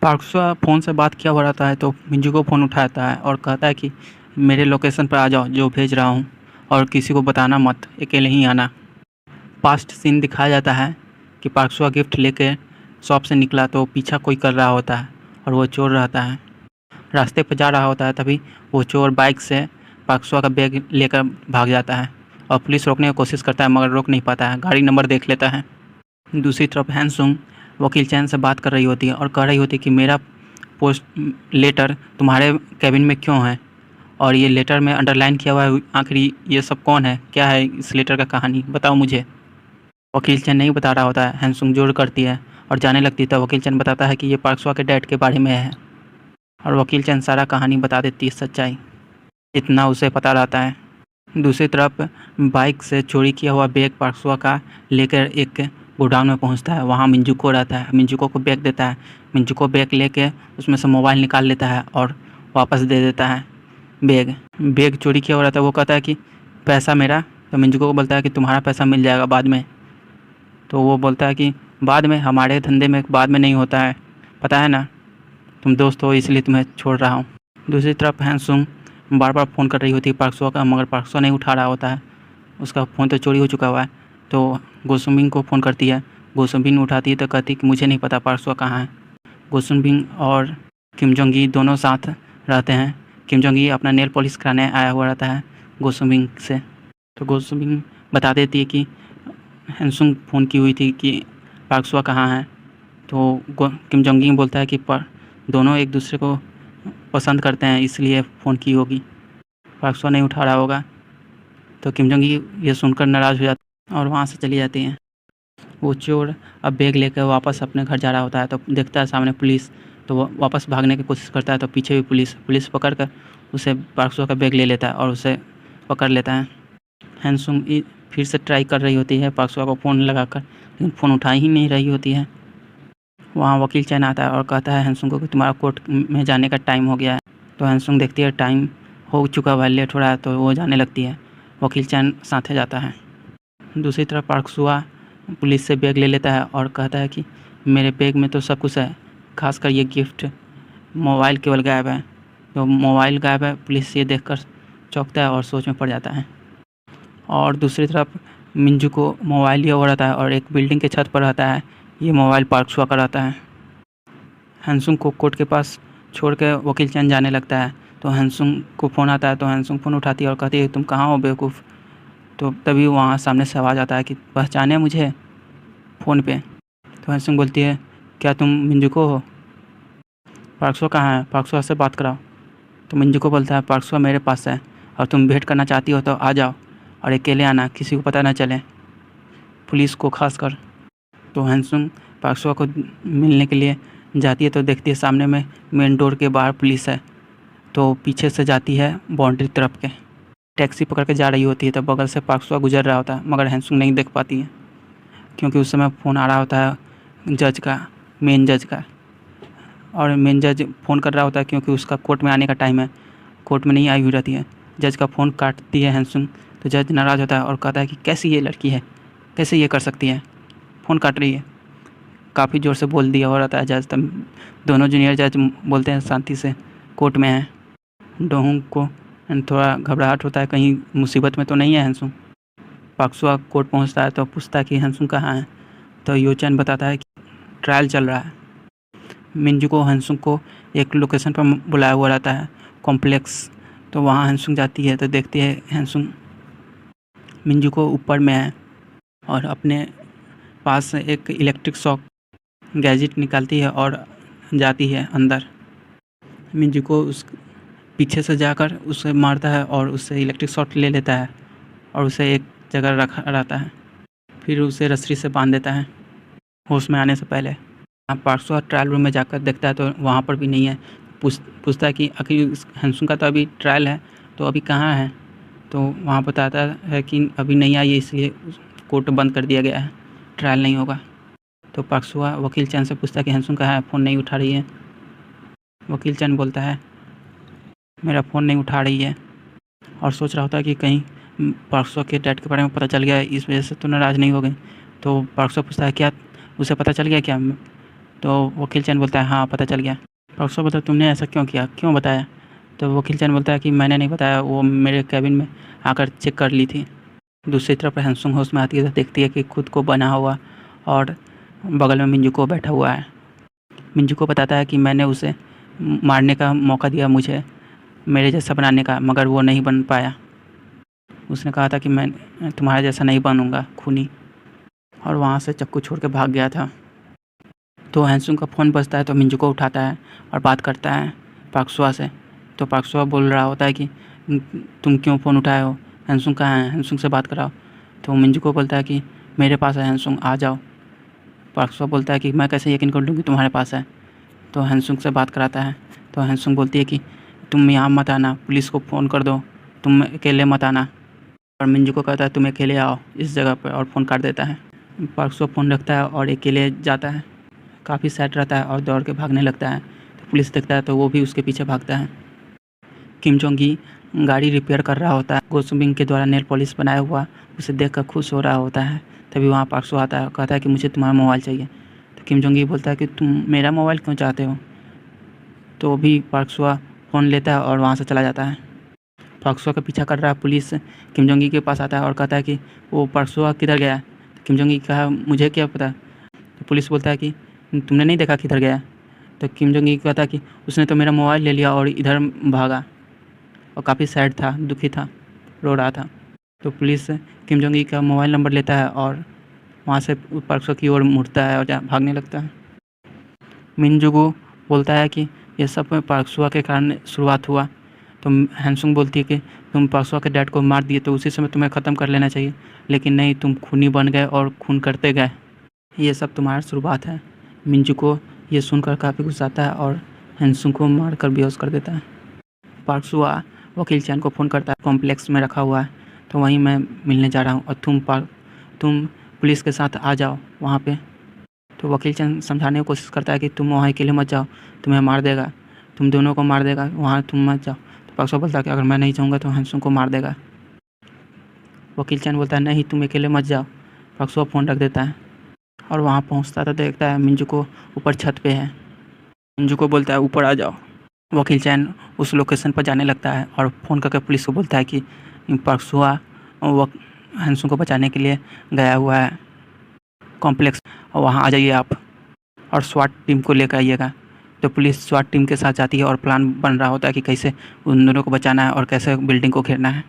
पार्क्सवा phone से बात किया हो रहता है तो मिंजू को फ़ोन उठाता है और कहता है कि मेरे लोकेशन पर आ जाओ जो भेज रहा हूँ और किसी को बताना मत, अकेले ही आना। पास्ट सीन दिखाया जाता है कि पार्क्सवा गिफ्ट लेके शॉप से निकला तो पीछा कोई कर रहा होता है और वो चोर रहता है। रास्ते पर जा रहा होता है तभी वो चोर बाइक से पार्क्सवा का बैग लेकर भाग जाता है और पुलिस रोकने की कोशिश करता है मगर रोक नहीं पाता है, गाड़ी नंबर देख लेता है। दूसरी तरफ हैंसुंग वकील चैन से बात कर रही होती है और कह रही होती है कि मेरा पोस्ट लेटर तुम्हारे कैबिन में क्यों है और ये लेटर में अंडरलाइन किया हुआ है, आखिर ये सब कौन है, क्या है इस लेटर का कहानी, बताओ मुझे। वकील चैन नहीं बता रहा होता है, हैंसुंग जोर करती है और जाने लगती है। तो वकील चैन बताता है कि ये पार्क्सवा के डैड के बारे में है और वकील चैन सारा कहानी बता देती है, सच्चाई इतना उसे पता रहता है। दूसरी तरफ बाइक से चोरी किया हुआ बैग पार्क्सवा का लेकर एक गोडाउन में पहुंचता है। वहां मिंजुको रहता है, मिंजुको को बैग देता है। मिंजुको बैग लेके उसमें से मोबाइल निकाल लेता है और वापस दे देता है बैग चोरी किया हुआ रहता है। वो कहता है कि पैसा मेरा, तो मिंजुको को बोलता है कि तुम्हारा पैसा मिल जाएगा बाद में। तो वो बोलता है कि बाद में, हमारे धंधे में बाद में नहीं होता है, पता है ना, तुम दोस्त हो इसलिए तुम्हें छोड़ रहा हूँ। दूसरी तरफ हैंसुंग बार बार फ़ोन कर रही होती है पार्क्सवा का, मगर पार्क्सवा नहीं उठा रहा होता है, उसका फ़ोन तो चोरी हो चुका हुआ है। तो गोसुमिंग को फ़ोन करती है, गोसुमिंग उठाती है तो कहती है कि मुझे नहीं पता पार्क्सवा कहाँ है। गोसुमिंग और किम जोंग गी दोनों साथ रहते हैं। किम जोंग गी अपना नेल पॉलिश कराने आया हुआ रहता है गोसुमिंग से। तो गोसुमिंग बता देती है कि हैंसुंग फ़ोन की हुई थी कि पार्क्सवा कहाँ है। तो किम जोंग गी बोलता है कि दोनों एक दूसरे को पसंद करते हैं इसलिए फ़ोन की होगी, पार्क्सवा नहीं उठा रहा होगा। तो किम जोंग गी ये सुनकर नाराज़ हो जाती है और वहाँ से चली जाती हैं। वो चोर अब बैग लेकर वापस अपने घर जा रहा होता है तो देखता है सामने पुलिस, तो वो वापस भागने की कोशिश करता है तो पीछे भी पुलिस पकड़ कर उसे पार्क्सवा का बैग ले लेता है और उसे पकड़ लेता है। हैंसुंग फिर से ट्राई कर रही होती है पार्क्सवा को फ़ोन लगाकर, लेकिन फ़ोन उठा ही नहीं रही होती है। वहाँ वकील चैन आता है और कहता है हैंसुंग को कि तुम्हारा कोर्ट में जाने का टाइम हो गया है। तो हैंसुंग देखती है टाइम हो चुका हुआ है, लेट हो रहा है, तो वो जाने लगती है। वकील चैन साथे जाता है। दूसरी तरफ पार्क्सवा पुलिस से बैग ले लेता है और कहता है कि मेरे बैग में तो सब कुछ है, खासकर ये गिफ्ट, मोबाइल केवल गायब है। तो मोबाइल गायब है, पुलिस ये देखकर चौंकता है और सोच में पड़ जाता है। और दूसरी तरफ मिंजू को मोबाइल लिया हुआ रहता है और एक बिल्डिंग के छत पर रहता है, ये मोबाइल पार्क्सवा का रहता है। हैंसुंग को कोर्ट के पास छोड़ के वकील चैन जाने लगता है। तो हैंसुंग को फ़ोन आता है तो हैंसुंग फ़ोन उठाती है और कहती है तुम कहाँ हो बेवकूफ़। तो तभी वहाँ सामने से आवाज़ आता है कि पहचाने मुझे फ़ोन पे। तो हैंसुंग बोलती है क्या तुम मिंजुको हो, पार्क्सवा कहाँ है, पार्क्सवा से बात कराओ। तो मिंजुको बोलता है पार्क्सवा मेरे पास है और तुम भेंट करना चाहती हो तो आ जाओ और अकेले आना, किसी को पता ना चले, पुलिस को खासकर। तो हैंसुंग पार्क्सवा को मिलने के लिए जाती है तो देखती है सामने में मेन डोर के बाहर पुलिस है। तो पीछे से जाती है बाउंड्री तरफ के, टैक्सी पकड़ के जा रही होती है तो बगल से पार्क्सवा गुजर रहा होता है मगर हैंसुंग नहीं देख पाती है क्योंकि उस समय फ़ोन आ रहा होता है जज का, मेन जज का। और मेन जज फ़ोन कर रहा होता है क्योंकि उसका कोर्ट में आने का टाइम है, कोर्ट में नहीं आई हुई रहती है। जज का फ़ोन काटती है हैंसुंग तो जज नाराज़ होता है और कहता है कि कैसी ये लड़की है, कैसे ये कर सकती है, फ़ोन काट रही है। काफ़ी ज़ोर से बोल दिया हो रहता है जज। तब दोनों जूनियर जज बोलते हैं शांति से, कोर्ट में है। डोहूंग को थोड़ा घबराहट होता है, कहीं मुसीबत में तो नहीं है हैंसुंग। पार्क्सवा कोर्ट पहुंचता है तो पूछता है कि हैंसुंग कहाँ है। तो योचन बताता है कि ट्रायल चल रहा है। मिंजू को हैंसुंग को एक लोकेशन पर बुलाया हुआ रहता है, कॉम्प्लेक्स। तो वहाँ हैंसुंग जाती है तो देखती है हैंसुंग मिंजू को ऊपर में है और अपने पास से एक इलेक्ट्रिक शॉक गैजेट निकालती है और जाती है अंदर। मिंजू को उस पीछे से जाकर उसे मारता है और उससे इलेक्ट्रिक शॉक ले लेता है और उसे एक जगह रखा रहता है, फिर उसे रस्सी से बांध देता है होश में आने से पहले। पार्क्सवा ट्रायल रूम में जाकर देखता है तो वहाँ पर भी नहीं है। पूछता है कि आखिर हैंसुंग का तो अभी ट्रायल है तो अभी कहाँ है। तो वहाँ बताता है कि अभी नहीं आई है इसलिए कोर्ट बंद कर दिया गया है, ट्रायल नहीं होगा। तो पार्क्सवा वकील चैन से पूछता है कि हैंसुंग कहाँ है, फ़ोन नहीं उठा रही है। वकील चैन बोलता है मेरा फ़ोन नहीं उठा रही है और सोच रहा होता है कि कहीं पार्क्सवा के डैड के बारे में पता चल गया, इस वजह से तो नाराज़ नहीं हो गई। तो पार्क्सवा पूछता है क्या उसे पता चल गया क्या, तो वकील चैन बोलता है हाँ पता चल गया। पार्कसुआ बोलता है तुमने ऐसा क्यों किया, क्यों बताया? तो वकील चैन बोलता है कि मैंने नहीं बताया, वो मेरे कैबिन में आकर चेक कर ली थी। दूसरी तरफ हैंसुंग होश में आती है तो देखती है कि खुद को बना हुआ और बगल में मिंजुको बैठा हुआ है। मिंजुको बताता है कि मैंने उसे मारने का मौका दिया, मुझे मेरे जैसा बनाने का, मगर वो नहीं बन पाया। उसने कहा था कि मैं तुम्हारा जैसा नहीं बनूंगा खूनी, और वहाँ से चक्कू छोड़ के भाग गया था। तो हैंसुंग का फ़ोन बजता है तो मिंजुको उठाता है और बात करता है पार्कसुआ से। तो पार्कसुआ बोल रहा होता है कि तुम क्यों फ़ोन उठाए हो, हैंसुंग कहाँ है, हैंसुंग से बात कराओ। तो मिंजुको बोलता है कि मेरे पास है हैंसुंग, आ जाओ। पार्कसुआ बोलता है कि मैं कैसे यकीन कर लूँ कि तुम्हारे पास है। तो हैंसुंग से बात कराता है। तो हैंसुंग बोलती है कि तुम यहाँ मत आना, पुलिस को फ़ोन कर दो, तुम अकेले मत आना। और मिंजुको कहता है तुम अकेले आओ इस जगह पर, और फ़ोन काट देता है। पार्कसुआ फ़ोन रखता है और अकेले जाता है। काफ़ी सैड रहता है और दौड़ के भागने लगता है। तो पुलिस देखता है तो वो भी उसके पीछे भागता है। किम जोंग ही गाड़ी रिपेयर कर रहा होता है। गोसुमिंग के द्वारा नेल पॉलिश बनाया हुआ उसे देखकर खुश हो रहा होता है। तभी वहाँ पार्कसुआ आता है और कहता है कि मुझे तुम्हारा मोबाइल चाहिए। तो किम जोंग ही बोलता है कि तुम मेरा मोबाइल क्यों चाहते हो? तो भी पार्कसुआ फ़ोन लेता है और वहाँ से चला जाता है। पार्कसुआ का पीछा कर रहा पुलिस किम जोंग ही के पास आता है और कहता है कि वो पार्कसुआ किधर गया है? तो किम जोंग ही कहा मुझे क्या पता। तो पुलिस बोलता है कि तुमने नहीं देखा किधर गया? तो किम जोंग ही कहता कि उसने तो मेरा मोबाइल ले लिया और इधर भागा, और काफ़ी सैड था, दुखी था, रो रहा था। तो पुलिस किम जोंग ही का मोबाइल नंबर लेता है और वहाँ से पार्कसुआ की ओर मुड़ता है और भागने लगता है। मिनजुगु बोलता है कि ये सब पार्कसुआ के कारण शुरुआत हुआ। तो हैंसुंग बोलती है कि तुम पार्कसुआ के डैड को मार दिए तो उसी समय तुम्हें ख़त्म कर लेना चाहिए, लेकिन नहीं, तुम खूनी बन गए और खून करते गए। ये सब तुम्हारा शुरुआत है। मिंजुको ये सुनकर काफ़ी गुस्सा आता है और हैंसुंग को मारकर बेहोश कर देता है। पार्कसुआ वकील चैन को फ़ोन करता है, कॉम्प्लेक्स में रखा हुआ है, तो वहीं मैं मिलने जा रहा हूँ और तुम पुलिस के साथ आ जाओ वहाँ पे। तो वकील चंद समझाने की कोशिश करता है कि तुम वहाँ अकेले मत जाओ, तुम्हें मार देगा, तुम दोनों को मार देगा, वहाँ तुम मत जाओ। तो पार्कसुआ बोलता है कि अगर मैं नहीं जाऊँगा तो हैंसुंग को मार देगा। वकील चंद बोलता है नहीं, तुम अकेले मत जाओ। पार्कसुआ फ़ोन रख देता है और वहाँ पहुँचता तो देखता है मिंजुको ऊपर छत पे है। मिंजुको बोलता है ऊपर आ जाओ। वकील चैन उस लोकेशन पर जाने लगता है और फ़ोन करके पुलिस को बोलता है कि पार्कसुआ हैंसुंग को बचाने के लिए गया हुआ है कॉम्प्लेक्स, और वहाँ आ जाइए आप और स्वाट टीम को लेकर आइएगा। तो पुलिस स्वाट टीम के साथ जाती है और प्लान बन रहा होता है कि कैसे उन दोनों को बचाना है और कैसे बिल्डिंग को घेरना है।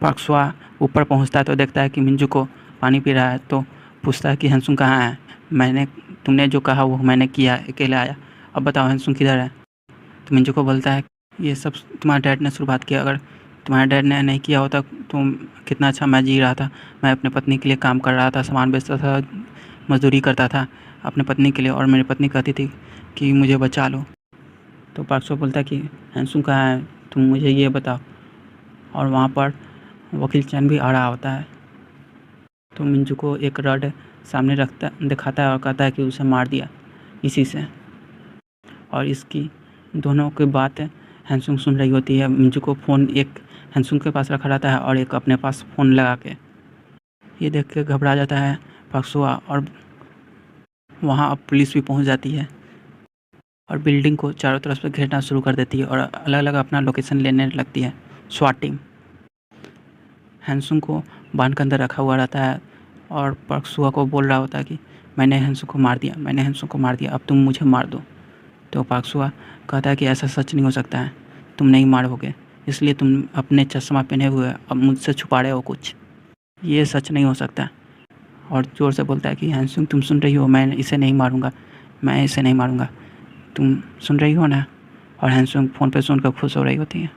पार्कसुआ ऊपर पहुंचता है तो देखता है कि मिंजुको पानी पी रहा है। तो पूछता है कि हैंसुंग कहाँ है? तुमने जो कहा वो मैंने किया, अकेले आया, अब बताओ हैंसुंग किधर है? तो मिंजुको बोलता है ये सब तुम्हारे डैड ने शुरुआत किया, अगर तुम्हारे डैड ने नहीं किया होता तो कितना अच्छा मैं जी रहा था। मैं अपने पत्नी के लिए काम कर रहा था, सामान बेचता था, मजदूरी करता था अपने पत्नी के लिए, और मेरी पत्नी कहती थी कि मुझे बचा लो। तो पार्कसुआ बोलता है कि हैंसुंग कहाँ है, तुम मुझे ये बताओ। और वहाँ पर वकील चैन भी आ रहा होता है। तो मिंजुको एक रड सामने दिखाता है और कहता है कि उसे मार दिया इसी से। और इसकी दोनों की बात हैंसुंग सुन रही होती है। मिंजुको फ़ोन एक हैंसुंग के पास रखा रहता है और एक अपने पास फ़ोन लगा के। ये देख के घबरा जाता है पार्कसुआ, और वहाँ अब पुलिस भी पहुँच जाती है और बिल्डिंग को चारों तरफ से घेरना शुरू कर देती है और अलग अलग अपना लोकेशन लेने लगती है स्वाट टीम। हैंसुंग को बांध के अंदर रखा हुआ रहता है और पार्कसुआ को बोल रहा होता है कि मैंने हैंसुंग को मार दिया, मैंने हैंसुंग को मार दिया, अब तुम मुझे मार दो। तो पार्कसुआ कहता है कि ऐसा सच नहीं हो सकता है, तुम नहीं मारोगे, इसलिए तुम अपने चश्मा पहने हुए अब मुझसे छुपा रहे हो कुछ, ये सच नहीं हो सकता। और ज़ोर से बोलता है कि हैंसुंग तुम सुन रही हो, मैं इसे नहीं मारूंगा, मैं इसे नहीं मारूंगा, तुम सुन रही हो ना? और हैंसुंग फ़ोन पे सुनकर खुश हो रही होती है।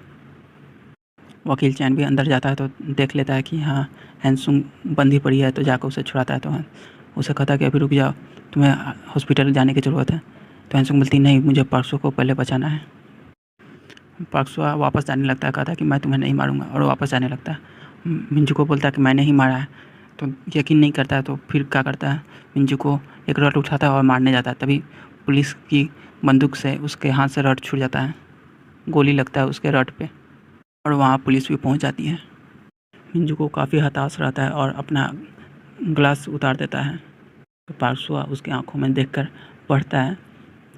वकील चैन भी अंदर जाता है तो देख लेता है कि हाँ हैंसुंग बंदी पड़ी है, तो जाकर उसे छुड़ाता है। तो उसे कहता है कि अभी रुक जाओ, तुम्हें हॉस्पिटल जाने की ज़रूरत है। तो हैंसुंग बोलती नहीं, मुझे पार्कसुआ को पहले बचाना है। पार्कसुआ वापस जाने लगता है, कहता है कि मैं तुम्हें नहीं मारूंगा, और वापस जाने लगता है। मिंजुको बोलता है कि मैंने ही मारा है, तो यकीन नहीं करता है। तो फिर क्या करता है, मिंजुको एक रड उठाता है और मारने जाता है। तभी पुलिस की बंदूक से उसके हाथ से रड छूट जाता है, गोली लगता है उसके रड पे, और वहाँ पुलिस भी पहुँच जाती है। मिंजुको काफ़ी हताश रहता है और अपना ग्लास उतार देता है। तो पार्कसुआ उसकी आंखों में देखकर पढ़ता है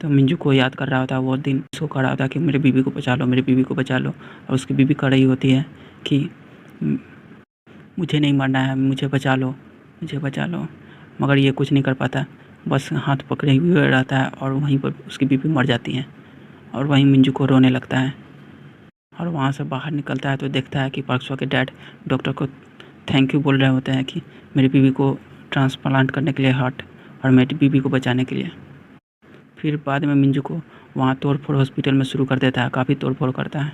तो मिंजू को याद कर रहा होता है वो दिन, उसको कह रहा होता है कि मेरे बीवी को बचा लो, मेरी बीवी को बचा लो। और उसकी बीवी कह रही होती है कि मुझे नहीं मरना है, मुझे बचा लो, मुझे बचा लो। मगर ये कुछ नहीं कर पाता, बस हाथ पकड़े हुए रहता है और वहीं पर उसकी बीवी मर जाती है। और वहीं मिंजू को रोने लगता है और वहाँ से बाहर निकलता है तो देखता है कि परसों के डैड डॉक्टर को थैंक यू बोल रहे होते हैं कि मेरी बीवी को ट्रांसप्लांट करने के लिए हार्ट और मेरी बीवी को बचाने के लिए। फिर बाद में मिंजू को वहाँ तोड़-फोड़ हॉस्पिटल में शुरू कर देता है, काफ़ी तोड़-फोड़ करता है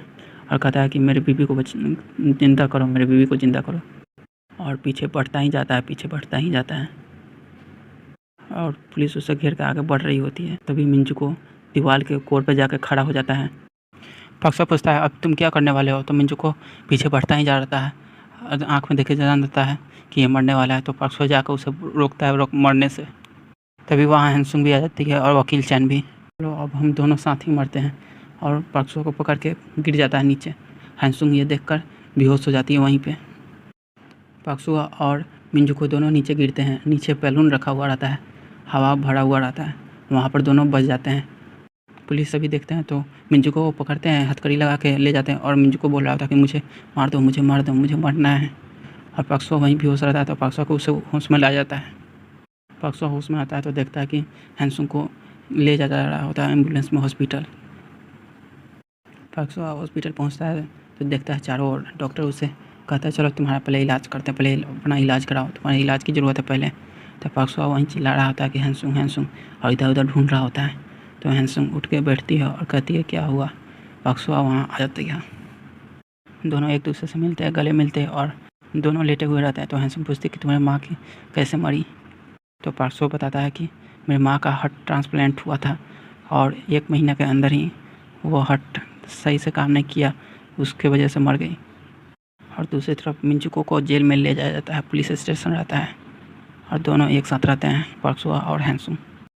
और कहता है कि मेरी बीवी को ज़िंदा करो, मेरी बीवी को ज़िंदा करो। और पीछे बढ़ता ही जाता है, पीछे बढ़ता ही जाता है और पुलिस उसे घेर के आगे बढ़ रही होती है। तभी मिंजू को दीवार के कोर पे जाकर खड़ा हो जाता है। पक्सा पूछता है अब तुम क्या करने वाले हो? तो मिंजू को पीछे बढ़ता ही जा रहता है, आँख में देखे जान देता है कि ये मरने वाला है। तो पक्सो जाकर उसे रोकता है मरने से। तभी वहाँ हैंसुंग भी आ जाती है और वकील चैन भी। चलो अब हम दोनों साथ ही मरते हैं। और पक्सो को पकड़ के गिर जाता है नीचे। हैंसुंग ये देखकर बेहोश हो जाती है वहीं पे। पक्सो और मिंजू को दोनों नीचे गिरते हैं। नीचे बैलून रखा हुआ रहता है, हवा भरा हुआ रहता है, वहाँ पर दोनों बच जाते हैं। पुलिस सभी देखते हैं तो मिंजू को वो पकड़ते हैं, हथकड़ी लगा के ले जाते हैं और मिंजू को बोल रहा था कि मुझे मार दो, मुझे मार दो, मुझे मरना है। और पक्सो वहीं बेहोश रहता है तो पक्सो को उसे होश में ला जाता है। पक्सो होश में आता है तो देखता है कि हैंसुंग को ले जा रहा होता है एम्बुलेंस में हॉस्पिटल। पक्सो हॉस्पिटल पहुंचता है तो देखता है चारों ओर डॉक्टर उसे कहता है चलो तुम्हारा पहले इलाज करते हैं, पहले अपना इलाज कराओ, तुम्हारे इलाज की ज़रूरत है पहले। तो पक्सो वहीं चिल्ला रहा होता है कि हैंसुंग हैंसुंग और इधर उधर ढूंढ रहा होता है। तो हैंसुंग उठ के बैठती है और कहती है क्या हुआ? पक्सो वहाँ आ जाती है। दोनों एक दूसरे से मिलते हैं, गले मिलते हैं और दोनों लेटे हुए रहते हैं। तो हैंसुंग पूछती है कि तुम्हारी माँ की कैसे मरी? तो पक्सो बताता है कि मेरी माँ का हार्ट ट्रांसप्लांट हुआ था और 1 महीने के अंदर ही वो हार्ट सही से काम नहीं किया, उसके वजह से मर गई। और दूसरी तरफ मिंजुको को जेल में ले जाया जाता है, पुलिस स्टेशन रहता है और दोनों एक साथ रहते हैं, पक्सो और हैंसुंग।